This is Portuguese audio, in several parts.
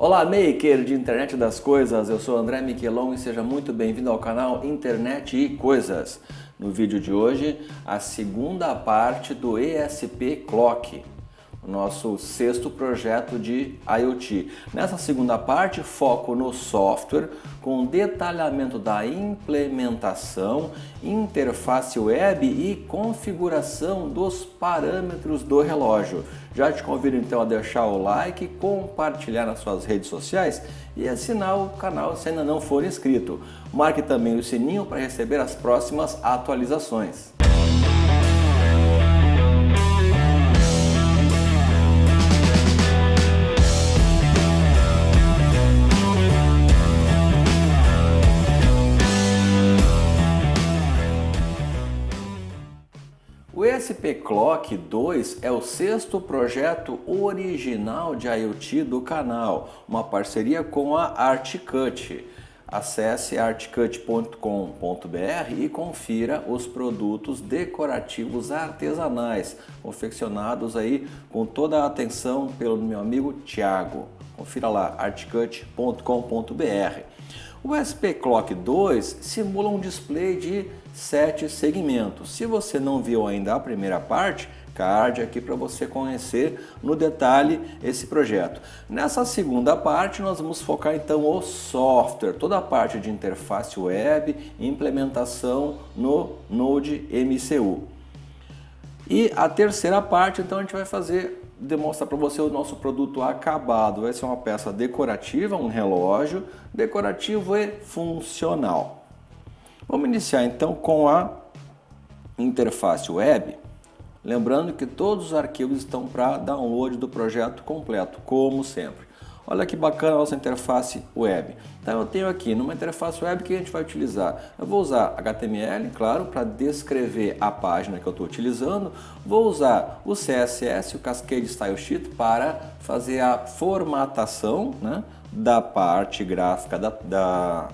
Olá, maker de internet das coisas, eu sou André Miquelon e seja muito bem-vindo ao canal Internet e Coisas. No vídeo de hoje, a segunda parte do ESP Clock, o nosso sexto projeto de IoT. Nessa segunda parte, foco no software com detalhamento da implementação, interface web e configuração dos parâmetros do relógio. Já te convido então a deixar o like, compartilhar nas suas redes sociais e assinar o canal se ainda não for inscrito. Marque também o sininho para receber as próximas atualizações. O ESP Clock 2 é o sexto projeto original de IoT do canal, uma parceria com a Artcut. Acesse artcut.com.br e confira os produtos decorativos artesanais, confeccionados aí com toda a atenção pelo meu amigo Thiago. Confira lá, artcut.com.br. O ESP Clock 2 simula um display de 7 segmentos. Se você não viu ainda a primeira parte, card aqui para você conhecer no detalhe esse projeto. Nessa segunda parte nós vamos focar então o software, toda a parte de interface web e implementação no Node MCU. E a terceira parte então a gente vai demonstrar para você o nosso produto acabado. Vai ser uma peça decorativa, um relógio decorativo e funcional. Vamos iniciar então com a interface web. Lembrando que todos os arquivos estão para download do projeto completo, como sempre. Olha que bacana a nossa interface web. Então eu tenho aqui numa interface web que a gente vai utilizar. Eu vou usar HTML, claro, para descrever a página que eu estou utilizando. Vou usar o CSS, o Cascade Style Sheet, para fazer a formatação, né, da parte gráfica da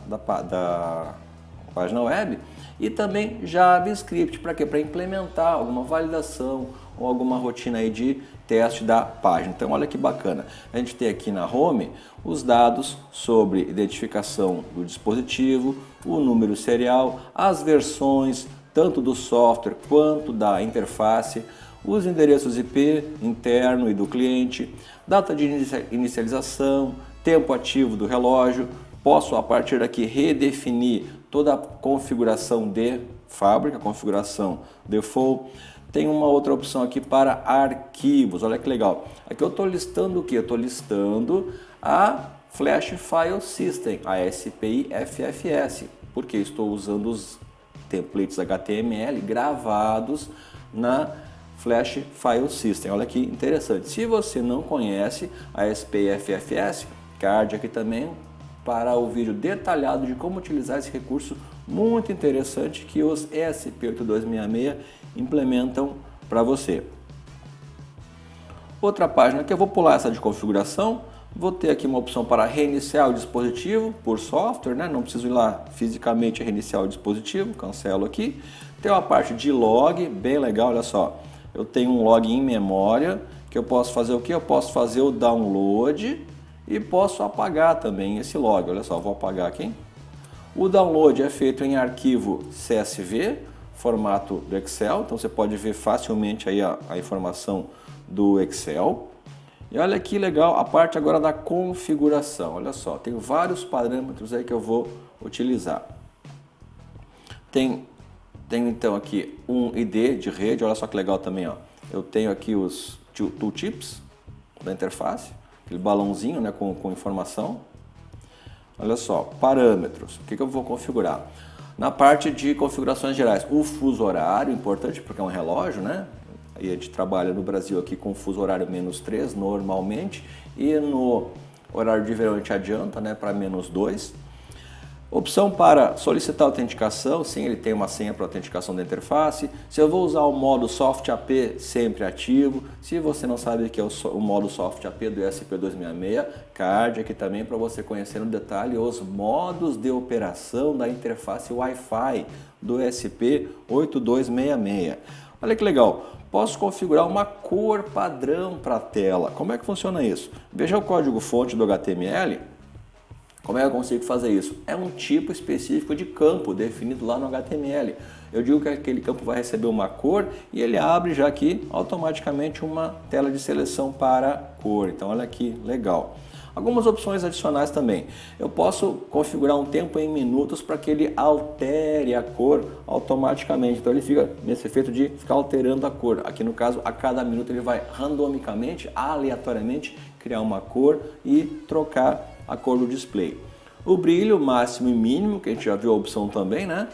página web. E também JavaScript, para quê? Para implementar alguma validação ou alguma rotina aí de teste da página. Então olha que bacana, a gente tem aqui na home os dados sobre identificação do dispositivo, o número serial, as versões tanto do software quanto da interface, os endereços IP interno e do cliente, data de inicialização, tempo ativo do relógio. Posso a partir daqui redefinir toda a configuração de fábrica, configuração default. Tem uma outra opção aqui para arquivos, olha que legal. Aqui eu estou listando o que? Eu estou listando a Flash File System, a SPI FFS, porque estou usando os templates HTML gravados na Flash File System. Olha que interessante. Se você não conhece a SPI FFS, card aqui também para o vídeo detalhado de como utilizar esse recurso muito interessante que os ESP8266 implementam para você. Outra página que eu vou pular essa de configuração, vou ter aqui uma opção para reiniciar o dispositivo por software, né? Não preciso ir lá fisicamente reiniciar o dispositivo, cancelo aqui. Tem uma parte de log, bem legal, olha só. Eu tenho um log em memória que eu posso fazer o que? Eu posso fazer o download e posso apagar também esse log. Olha só, vou apagar aqui. O download é feito em arquivo CSV, formato do Excel, então você pode ver facilmente aí a informação do Excel. E olha que legal a parte agora da configuração. Olha só, tem vários parâmetros aí que eu vou utilizar. Tem então aqui um ID de rede, olha só que legal também, ó. Eu tenho aqui os tooltips da interface, aquele balãozinho, né, com informação. Olha só, parâmetros, o que eu vou configurar? Na parte de configurações gerais, o fuso horário, importante porque é um relógio, né? E a gente trabalha no Brasil aqui com fuso horário -3 normalmente, e no horário de verão a gente adianta, né, para -2. Opção para solicitar autenticação, sim, ele tem uma senha para autenticação da interface. Se eu vou usar o modo Soft AP sempre ativo, se você não sabe o que é o modo Soft AP do ESP266, card aqui também para você conhecer no detalhe os modos de operação da interface Wi-Fi do ESP8266. Olha que legal, posso configurar uma cor padrão para a tela. Como é que funciona isso? Veja o código-fonte do HTML. Como é que eu consigo fazer isso? É um tipo específico de campo definido lá no HTML. Eu digo que aquele campo vai receber uma cor e ele abre já aqui automaticamente uma tela de seleção para cor. Então olha aqui, legal. Algumas opções adicionais também. Eu posso configurar um tempo em minutos para que ele altere a cor automaticamente. Então ele fica nesse efeito de ficar alterando a cor. Aqui no caso, a cada minuto ele vai randomicamente, aleatoriamente, criar uma cor e trocar a cor do display. O brilho máximo e mínimo, que a gente já viu a opção também, né?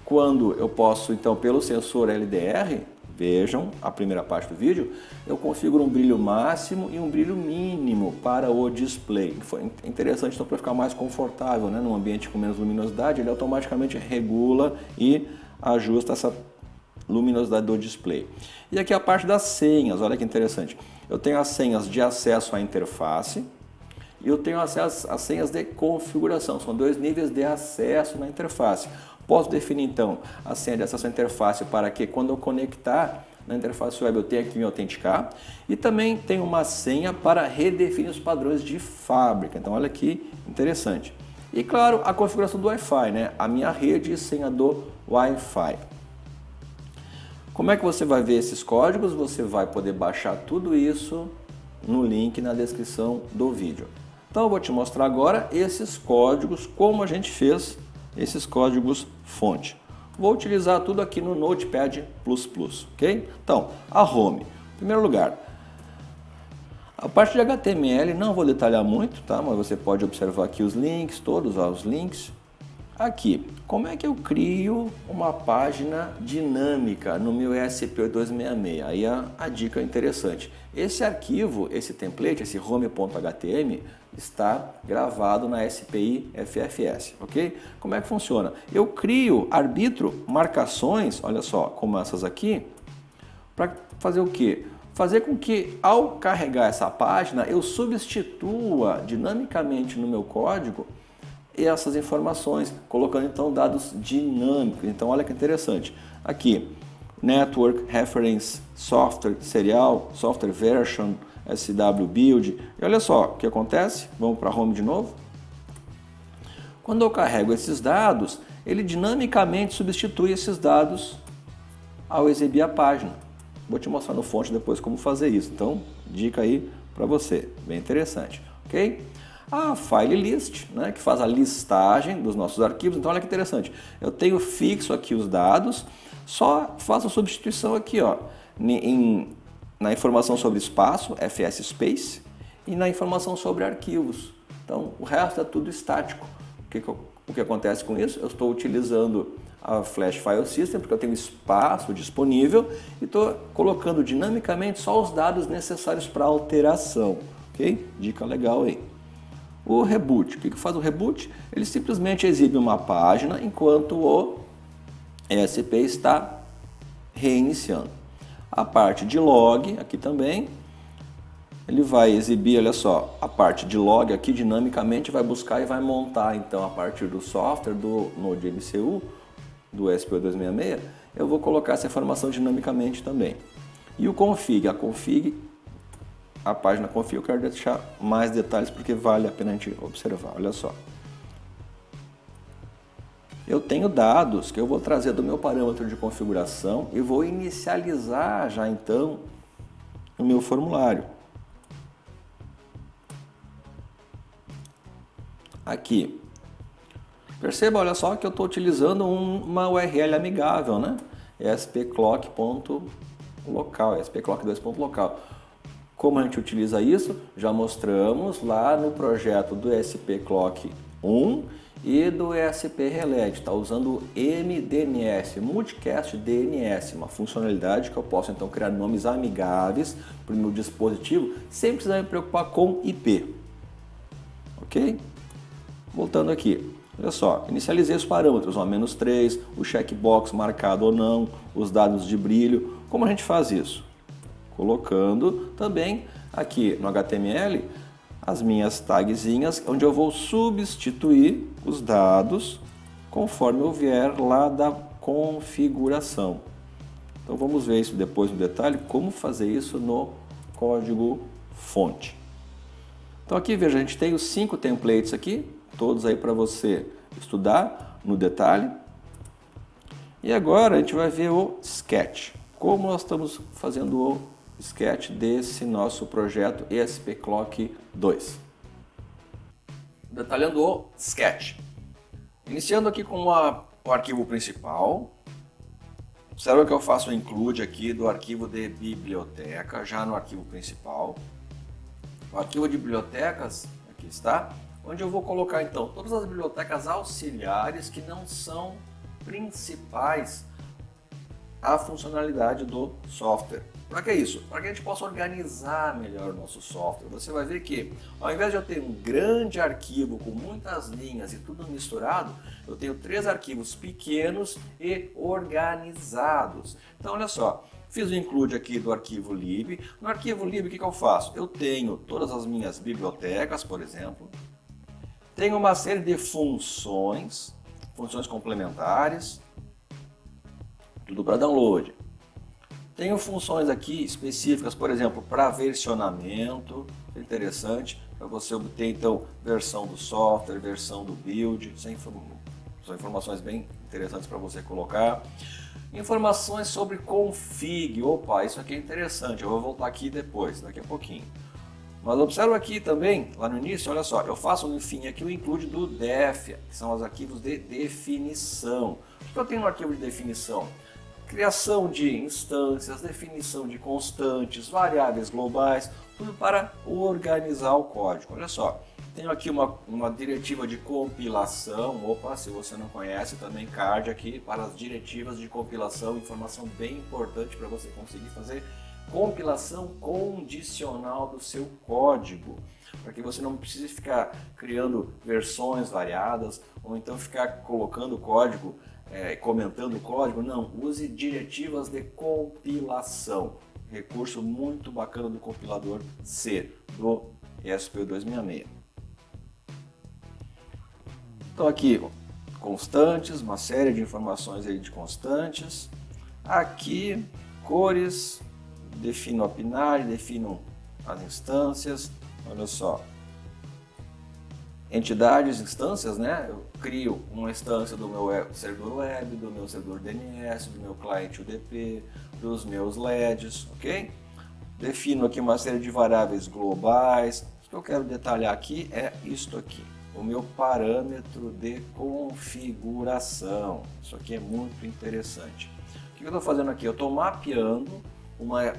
Quando eu posso, então, pelo sensor LDR, vejam a primeira parte do vídeo, eu configuro um brilho máximo e um brilho mínimo para o display. Foi interessante então para ficar mais confortável, né? Num ambiente com menos luminosidade, ele automaticamente regula e ajusta essa luminosidade do display. E aqui a parte das senhas, olha que interessante. Eu tenho as senhas de acesso à interface e eu tenho acesso às senhas de configuração. São dois níveis de acesso na interface. Posso definir então a senha de acesso à interface para que quando eu conectar na interface web eu tenha que me autenticar. E também tem uma senha para redefinir os padrões de fábrica. Então olha que interessante. E claro, a configuração do Wi-Fi, né? A minha rede e senha do Wi-Fi. Como é que você vai ver esses códigos? Você vai poder baixar tudo isso no link na descrição do vídeo. Então eu vou te mostrar agora esses códigos, como a gente fez esses códigos fonte. Vou utilizar tudo aqui no Notepad++, ok? Então, a home. Em primeiro lugar, a parte de HTML não vou detalhar muito, tá? Mas você pode observar aqui os links, todos os links. Aqui, como é que eu crio uma página dinâmica no meu ESP8266? Aí a dica interessante. Esse arquivo, esse template, esse home.html, está gravado na SPI FFS, ok? Como é que funciona? Eu crio, arbitro marcações, olha só, como essas aqui, para fazer o quê? Fazer com que, ao carregar essa página, eu substitua dinamicamente no meu código essas informações, colocando então dados dinâmicos. Então olha que interessante. Aqui, Network, Reference, Software, Serial, Software Version, SW Build. E olha só o que acontece. Vamos para Home de novo. Quando eu carrego esses dados, ele dinamicamente substitui esses dados ao exibir a página. Vou te mostrar no fonte depois como fazer isso. Então, dica aí para você. Bem interessante, ok? A file list, né, que faz a listagem dos nossos arquivos. Então olha que interessante, eu tenho fixo aqui os dados, só faço a substituição aqui, ó, na informação sobre espaço, FS Space, e na informação sobre arquivos. Então o resto é tudo estático. O que acontece com isso? Eu estou utilizando a Flash File System porque eu tenho espaço disponível e estou colocando dinamicamente só os dados necessários para alteração, ok? Dica legal aí. O reboot, o que faz o reboot? Ele simplesmente exibe uma página enquanto o ESP está reiniciando. A parte de log, aqui também, ele vai exibir, olha só, a parte de log aqui dinamicamente vai buscar e vai montar então a partir do software do NodeMCU, do ESP8266, eu vou colocar essa informação dinamicamente também. E o config, a página config, eu quero deixar mais detalhes porque vale a pena a gente observar. Olha só. Eu tenho dados que eu vou trazer do meu parâmetro de configuração e vou inicializar já então o meu formulário. Aqui. Perceba, olha só que eu estou utilizando uma URL amigável, né? spclock.local, spclock2.local. Como a gente utiliza isso? Já mostramos lá no projeto do spclock 1 e do ESP Reled. Está usando o MDNS, Multicast DNS, uma funcionalidade que eu posso então criar nomes amigáveis para o meu dispositivo sem precisar me preocupar com IP. Ok? Voltando aqui. Olha só, inicializei os parâmetros, -3, o checkbox marcado ou não, os dados de brilho. Como a gente faz isso? Colocando também aqui no HTML as minhas tagzinhas, onde eu vou substituir os dados conforme eu vier lá da configuração. Então vamos ver isso depois no detalhe, como fazer isso no código fonte. Então aqui, veja, a gente tem os 5 templates aqui, todos aí para você estudar no detalhe. E agora a gente vai ver o sketch. Como nós estamos fazendo o sketch desse nosso projeto ESP-Clock 2. Detalhando o sketch. Iniciando aqui com o arquivo principal. Observa que eu faço o include aqui do arquivo de biblioteca, já no arquivo principal. O arquivo de bibliotecas, aqui está, onde eu vou colocar então todas as bibliotecas auxiliares que não são principais à funcionalidade do software. Para que isso? Para que a gente possa organizar melhor o nosso software. Você vai ver que, ao invés de eu ter um grande arquivo com muitas linhas e tudo misturado, eu tenho 3 arquivos pequenos e organizados. Então, olha só, fiz o include aqui do arquivo lib. No arquivo lib, o que eu faço? Eu tenho todas as minhas bibliotecas, por exemplo. Tenho uma série de funções complementares, tudo para download. Tenho funções aqui específicas, por exemplo, para versionamento, interessante, para você obter então versão do software, versão do build, são informações bem interessantes para você colocar. Informações sobre config, opa, isso aqui é interessante, eu vou voltar aqui depois, daqui a pouquinho. Mas observa aqui também, lá no início, olha só, eu faço no fim aqui o include do def, que são os arquivos de definição. O que eu tenho no arquivo de definição? Criação de instâncias, definição de constantes, variáveis globais, tudo para organizar o código. Olha só, tenho aqui uma diretiva de compilação, opa, se você não conhece, também card aqui para as diretivas de compilação, informação bem importante para você conseguir fazer compilação condicional do seu código, para que você não precise ficar criando versões variadas, ou então ficar colocando código, comentando o código. Não, use diretivas de compilação, recurso muito bacana do compilador C, do ESP266. Então aqui, constantes, uma série de informações aí de constantes. Aqui, cores, defino a binária, defino as instâncias, olha só. Entidades, instâncias, né? Eu crio uma instância do meu servidor web, do meu servidor DNS, do meu cliente UDP, dos meus LEDs, ok? Defino aqui uma série de variáveis globais. O que eu quero detalhar aqui é isto aqui, o meu parâmetro de configuração. Isso aqui é muito interessante. O que eu estou fazendo aqui? Eu estou mapeando uma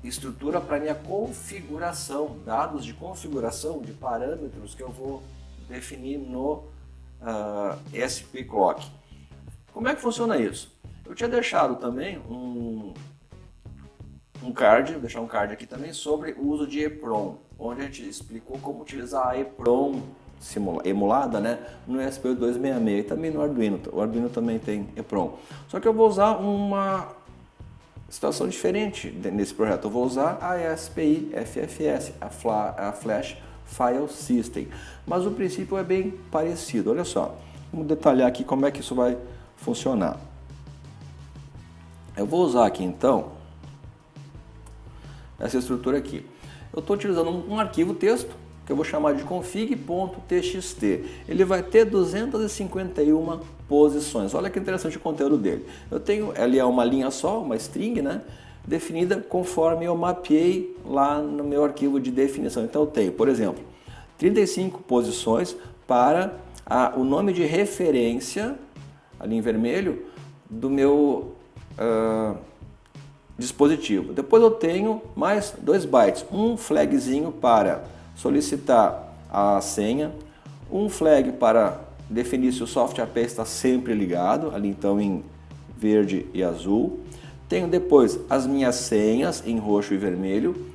estrutura para minha configuração, dados de configuração de parâmetros que eu vou definir no ESP-Clock. Como é que funciona isso? Eu tinha deixado também um card, vou deixar um card aqui também sobre o uso de EPROM, onde a gente explicou como utilizar a EPROM emulada, né, no ESP266 e também no Arduino. O Arduino também tem EPROM. Só que eu vou usar uma situação diferente nesse projeto. Eu vou usar a ESPI FFS, a Flash File System, mas o princípio é bem parecido. Olha só, vamos detalhar aqui como é que isso vai funcionar. Eu vou usar aqui então essa estrutura aqui. Eu estou utilizando um arquivo texto que eu vou chamar de config.txt. Ele vai ter 251 posições. Olha que interessante o conteúdo dele. Eu tenho, ele é uma linha só, uma string, né, definida conforme eu mapeei lá no meu arquivo de definição. Então eu tenho, por exemplo, 35 posições para o nome de referência, ali em vermelho, do meu dispositivo. Depois eu tenho mais 2 bytes, um flagzinho para solicitar a senha, um flag para definir se o software API está sempre ligado, ali então em verde e azul. Tenho depois as minhas senhas em roxo e vermelho,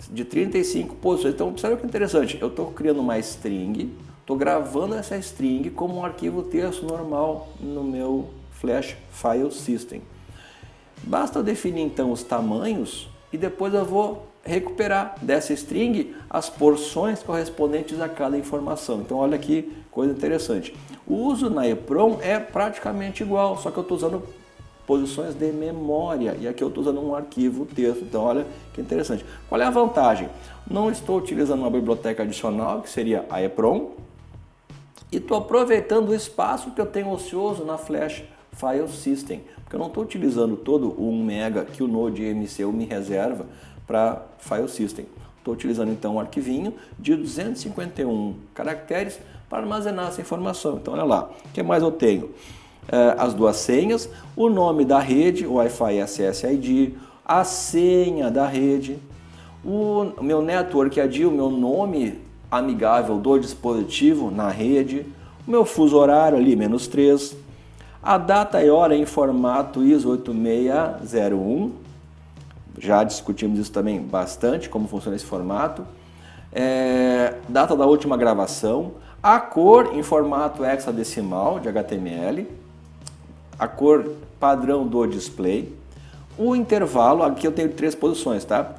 de 35 posições. Então observe que interessante, eu estou criando uma string, estou gravando essa string como um arquivo texto normal no meu Flash File System. Basta definir então os tamanhos e depois eu vou recuperar dessa string as porções correspondentes a cada informação. Então olha que coisa interessante. O uso na EPROM é praticamente igual, só que eu estou usando posições de memória. E aqui eu estou usando um arquivo texto. Então, olha que interessante. Qual é a vantagem? Não estou utilizando uma biblioteca adicional, que seria a EEPROM, e estou aproveitando o espaço que eu tenho ocioso na Flash File System, porque eu não estou utilizando todo o 1 MB que o Node MCU me reserva para File System. Estou utilizando então um arquivinho de 251 caracteres para armazenar essa informação. Então olha lá, o que mais eu tenho? As duas senhas, o nome da rede, o Wi-Fi SSID, a senha da rede, o meu Network ID, o meu nome amigável do dispositivo na rede, o meu fuso horário ali, -3, a data e hora em formato ISO 8601, já discutimos isso também bastante, como funciona esse formato, data da última gravação, a cor em formato hexadecimal de HTML, a cor padrão do display, o intervalo, aqui eu tenho 3 posições, tá?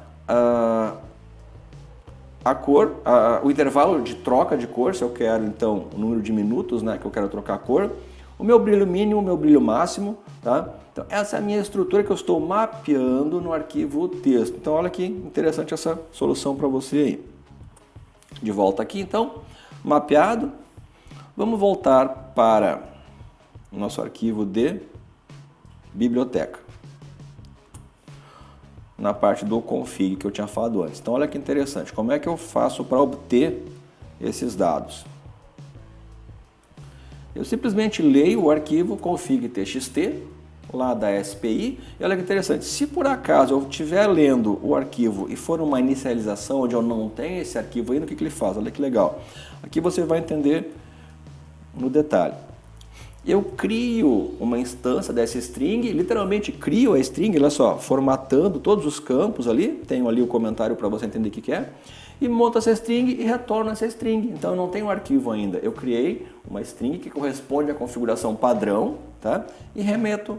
A cor, o intervalo de troca de cor, se eu quero então o número de minutos, né, que eu quero trocar a cor, o meu brilho mínimo, o meu brilho máximo, tá? Então essa é a minha estrutura que eu estou mapeando no arquivo texto. Então olha que interessante essa solução para você aí. De volta aqui então, mapeado. Vamos voltar para o nosso arquivo de biblioteca, na parte do config que eu tinha falado antes. Então olha que interessante, como é que eu faço para obter esses dados? Eu simplesmente leio o arquivo config.txt lá da SPI e olha que interessante, se por acaso eu estiver lendo o arquivo e for uma inicialização onde eu não tenho esse arquivo ainda, o que ele faz? Olha que legal, aqui você vai entender no detalhe. Eu crio uma instância dessa string, literalmente crio a string, olha só, formatando todos os campos ali, tenho ali o comentário para você entender o que é, e monto essa string e retorno essa string. Então eu não tenho um arquivo ainda, eu criei uma string que corresponde à configuração padrão, tá? E remeto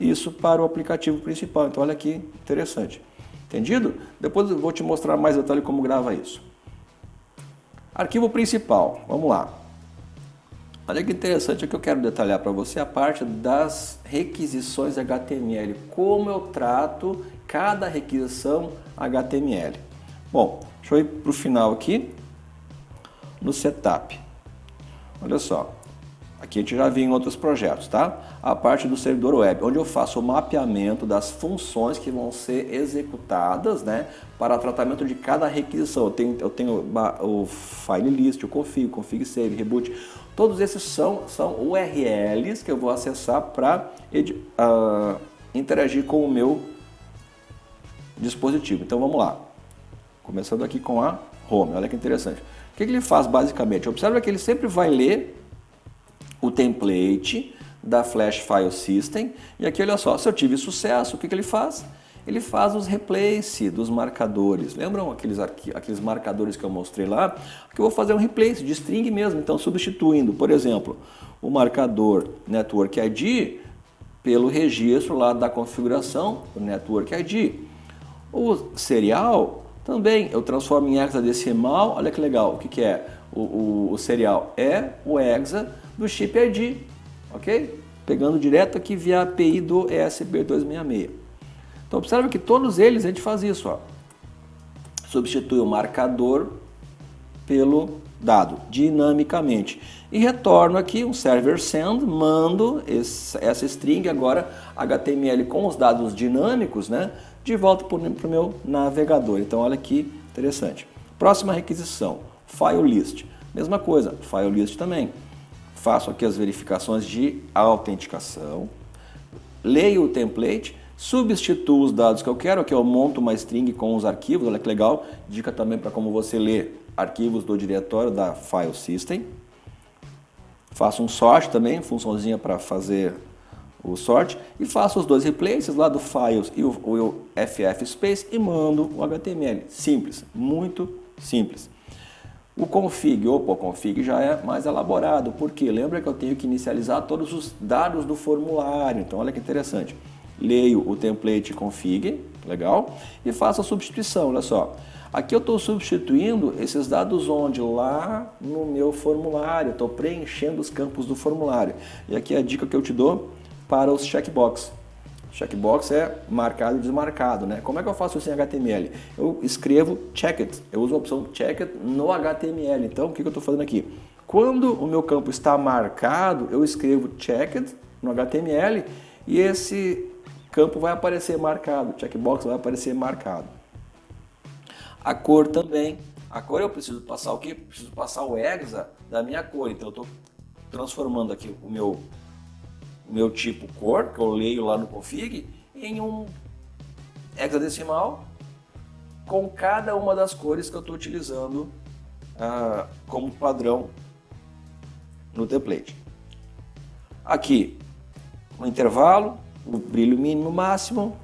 isso para o aplicativo principal. Então olha que interessante, entendido? Depois eu vou te mostrar mais detalhe como grava isso. Arquivo principal, vamos lá. Olha que interessante, o que eu quero detalhar para você é a parte das requisições HTML, como eu trato cada requisição HTML. Bom, deixa eu ir para o final aqui, no setup. Olha só, aqui a gente já viu em outros projetos, tá? A parte do servidor web, onde eu faço o mapeamento das funções que vão ser executadas, né, para tratamento de cada requisição. Eu tenho o file list, o config save, reboot. Todos esses são URLs que eu vou acessar para interagir com o meu dispositivo. Então vamos lá. Começando aqui com a home. Olha que interessante. O que ele faz basicamente? Observa que ele sempre vai ler o template da Flash File System. E aqui olha só, se eu tive sucesso, o que ele faz? Ele faz os replace dos marcadores. Lembram aqueles marcadores que eu mostrei lá? Que eu vou fazer um replace de string mesmo. Então, substituindo, por exemplo, o marcador Network ID pelo registro lá da configuração do Network ID. O serial também eu transformo em hexadecimal. Olha que legal. O que é? O serial é o hexa do chip ID. Ok? Pegando direto aqui via API do ESP266. Então observe que todos eles a gente faz isso, ó. Substitui o marcador pelo dado, dinamicamente. E retorno aqui um server send, mando essa string agora HTML com os dados dinâmicos, né, de volta para o meu navegador. Então olha que interessante. Próxima requisição, file list. Mesma coisa, file list também. Faço aqui as verificações de autenticação, leio o template, substituo os dados que eu quero, aqui eu monto uma string com os arquivos, olha que legal, dica também para como você lê arquivos do diretório da File System. Faço um sort também, funçãozinha para fazer o sort, e faço os dois replaces lá do files e o ff space e mando o HTML. Simples, muito simples. O config já é mais elaborado, porque lembra que eu tenho que inicializar todos os dados do formulário, então olha que interessante. Leio o template config, legal, e faço a substituição, olha só. Aqui eu estou substituindo esses dados onde? Lá no meu formulário, estou preenchendo os campos do formulário. E aqui é a dica que eu te dou para os checkbox. Checkbox é marcado e desmarcado, né? Como é que eu faço isso em HTML? Eu escrevo checked, eu uso a opção checked no HTML. Então, o que eu estou fazendo aqui? Quando o meu campo está marcado, eu escrevo checked no HTML e esse campo vai aparecer marcado, checkbox vai aparecer marcado. A cor também. A cor eu preciso passar o quê? Preciso passar o hexa da minha cor. Então eu estou transformando aqui o meu tipo cor, que eu leio lá no config, em um hexadecimal com cada uma das cores que eu estou utilizando como padrão no template. Aqui, o intervalo, o brilho mínimo máximo,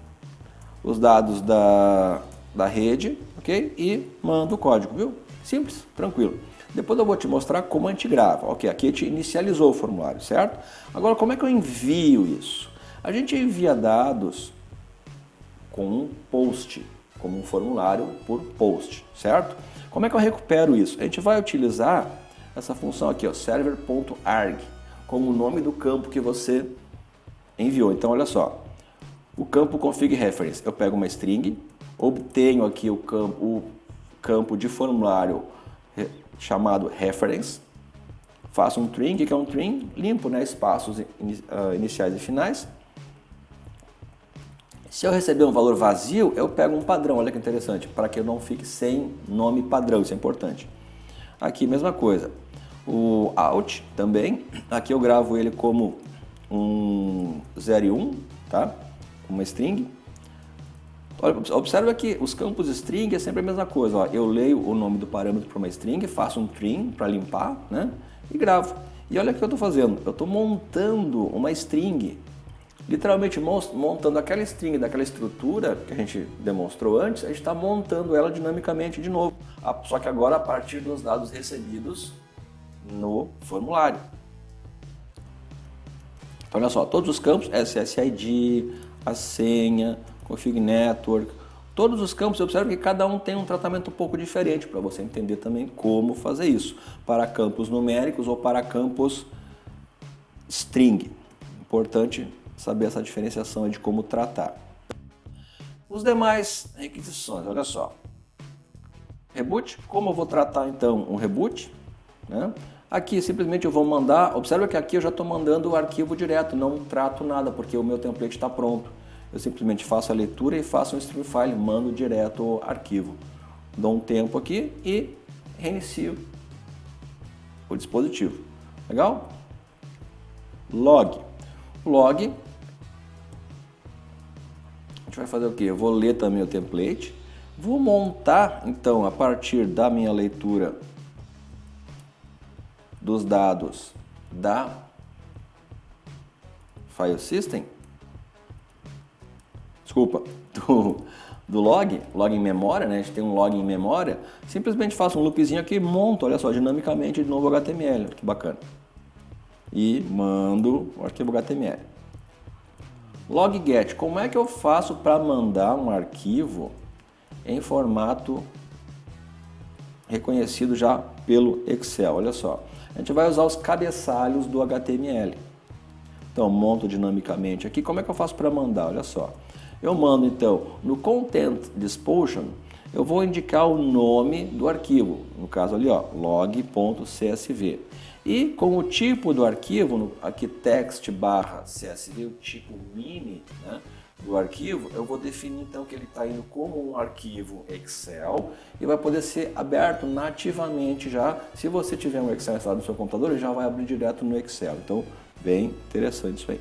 os dados da rede, ok? E mando o código, viu? Simples, tranquilo. Depois eu vou te mostrar como a gente grava. Ok, aqui a gente inicializou o formulário, certo? Agora, como é que eu envio isso? A gente envia dados com um post, como um formulário por post, certo? Como é que eu recupero isso? A gente vai utilizar essa função aqui, ó, server.arg, como o nome do campo que você enviou. Então, olha só, o campo config reference, eu pego uma string, obtenho aqui o campo de formulário chamado reference, faço um string, que é um string limpo, né? Espaços iniciais e finais. Se eu receber um valor vazio, eu pego um padrão, olha que interessante, para que eu não fique sem nome padrão, isso é importante. Aqui, mesma coisa. O out também, aqui eu gravo ele como um 0 e 1, tá? Uma string. Observa que os campos string é sempre a mesma coisa. Ó. Eu leio o nome do parâmetro para uma string, faço um trim para limpar, né? E gravo. E olha o que eu estou fazendo. Eu estou montando uma string, literalmente montando aquela string daquela estrutura que a gente demonstrou antes, a gente está montando ela dinamicamente de novo. Só que agora a partir dos dados recebidos no formulário. Então, olha só, todos os campos, SSID, a senha, config network, todos os campos, observe que cada um tem um tratamento um pouco diferente para você entender também como fazer isso, para campos numéricos ou para campos string. Importante saber essa diferenciação de como tratar. Os demais requisições, olha só. Reboot, como eu vou tratar então um reboot? Né? Aqui simplesmente eu vou mandar, observa que aqui eu já estou mandando o arquivo direto, não trato nada porque o meu template está pronto. Eu simplesmente faço a leitura e faço um string file, mando direto o arquivo. Dou um tempo aqui e reinicio o dispositivo. Legal? Log. Log, a gente vai fazer o quê? Eu vou ler também o template, vou montar então a partir da minha leitura dos dados da file system, desculpa, do log em memória, né? A gente tem um log em memória, simplesmente faço um loopzinho aqui e monto, olha só, dinamicamente de novo o HTML, que bacana. E mando o arquivo HTML. Log get, como é que eu faço para mandar um arquivo em formato reconhecido já pelo Excel? Olha só, a gente vai usar os cabeçalhos do HTML. Então, monto dinamicamente aqui. Como é que eu faço para mandar? Olha só. Eu mando, então, no Content Disposition, eu vou indicar o nome do arquivo. No caso ali, ó, log.csv. E com o tipo do arquivo, aqui text/csv, o tipo mini, né, do arquivo, eu vou definir então que ele está indo como um arquivo Excel e vai poder ser aberto nativamente já. Se você tiver um Excel instalado no seu computador, ele já vai abrir direto no Excel. Então, bem interessante isso aí.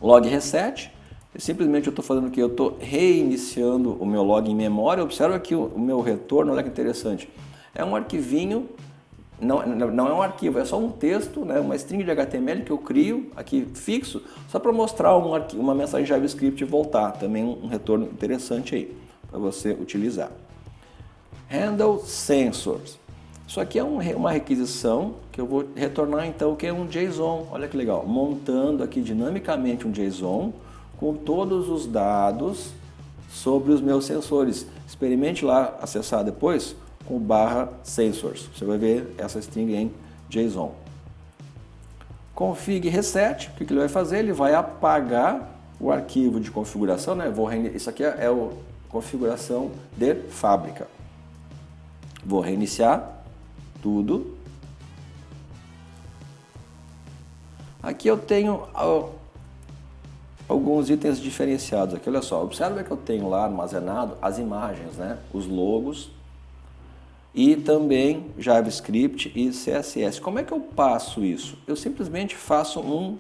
Log reset, simplesmente eu estou fazendo o que? Eu estou reiniciando o meu log em memória. Observa que o meu retorno, olha que interessante, é um arquivinho. Não é um arquivo, é só um texto, né, uma string de HTML que eu crio aqui fixo, só para mostrar uma mensagem JavaScript e voltar. Também um retorno interessante aí para você utilizar. Handle sensors. Isso aqui é uma requisição que eu vou retornar então o que é um JSON. Olha que legal, montando aqui dinamicamente um JSON com todos os dados sobre os meus sensores. Experimente lá acessar depois com /sensors. Você vai ver essa string em JSON. Config reset, o que ele vai fazer? Ele vai apagar o arquivo de configuração, né? Isso aqui é a configuração de fábrica. Vou reiniciar tudo. Aqui eu tenho alguns itens diferenciados aqui, olha só, observa que eu tenho lá armazenado as imagens, né? Os logos e também JavaScript e CSS. Como é que eu passo isso? Eu simplesmente faço um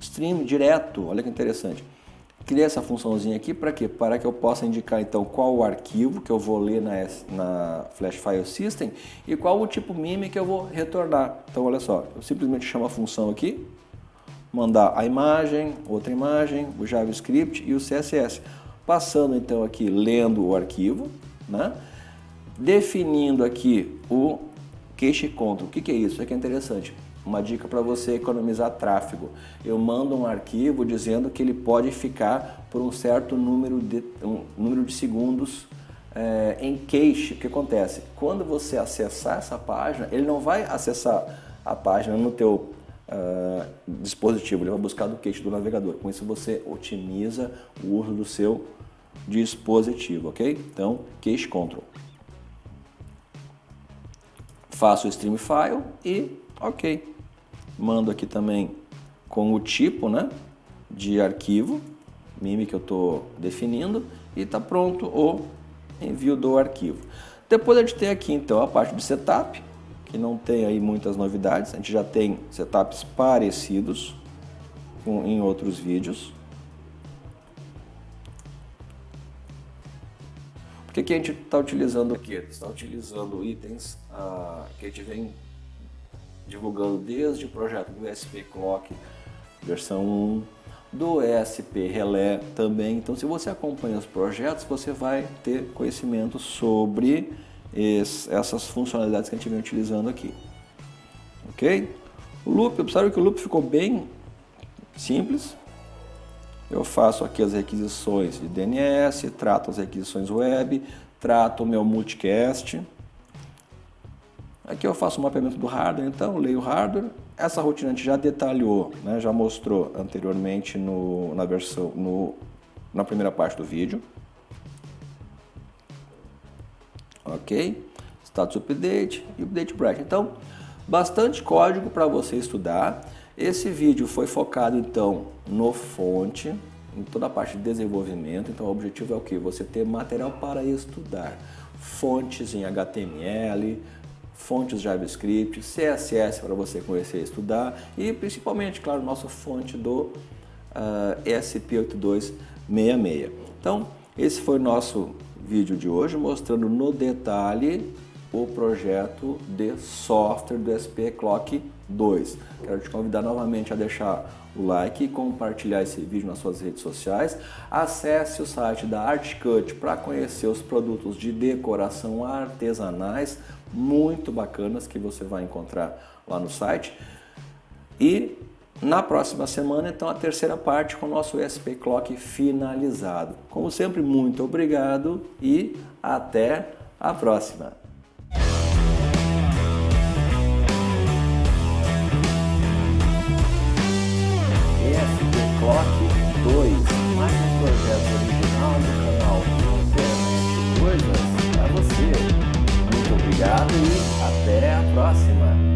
stream direto, olha que interessante. Criei essa funçãozinha aqui para quê? Para que eu possa indicar então qual o arquivo que eu vou ler na Flash File System e qual o tipo MIME que eu vou retornar. Então olha só, eu simplesmente chamo a função aqui, mandar a imagem, outra imagem, o JavaScript e o CSS. Passando então aqui, lendo o arquivo, né? Definindo aqui o cache control. O que é isso? Isso aqui é interessante. Uma dica para você economizar tráfego. Eu mando um arquivo dizendo que ele pode ficar por um certo número de segundos em cache. O que acontece? Quando você acessar essa página, ele não vai acessar a página no teu dispositivo, ele vai buscar do cache do navegador. Com isso você otimiza o uso do seu dispositivo, ok? Então, cache control. Faço o stream file e ok. Mando aqui também com o tipo, né, de arquivo, MIME que eu estou definindo, e está pronto o envio do arquivo. Depois a gente tem aqui então a parte de setup, que não tem aí muitas novidades, a gente já tem setups parecidos em outros vídeos. Por que a gente está utilizando aqui? Está utilizando itens que a gente vem divulgando desde o projeto do SP Clock versão 1, do ESP Relé também. Então, se você acompanha os projetos, você vai ter conhecimento sobre essas funcionalidades que a gente vem utilizando aqui. Ok? O loop, observe que o loop ficou bem simples. Eu faço aqui as requisições de DNS, trato as requisições web, trato o meu multicast. Aqui eu faço o mapeamento do hardware, então leio o hardware. Essa rotina a gente já detalhou, né, já mostrou anteriormente na primeira parte do vídeo. Ok? Status update e update branch. Então, bastante código para você estudar. Esse vídeo foi focado então no fonte, em toda a parte de desenvolvimento. Então, o objetivo é o quê? Você ter material para estudar. Fontes em HTML, fontes JavaScript, CSS para você conhecer e estudar e principalmente, claro, nosso fonte do ESP8266. Então, esse foi o nosso vídeo de hoje, mostrando no detalhe o projeto de software do SP Clock 2. Quero te convidar novamente a deixar o like e compartilhar esse vídeo nas suas redes sociais. Acesse o site da Artcut para conhecer os produtos de decoração artesanais muito bacanas que você vai encontrar lá no site. E na próxima semana, então, a terceira parte com o nosso SP Clock finalizado. Como sempre, muito obrigado e até a próxima! SP Clock 2, mais um projeto original do canal Internet Coisas para você. Muito obrigado e até a próxima!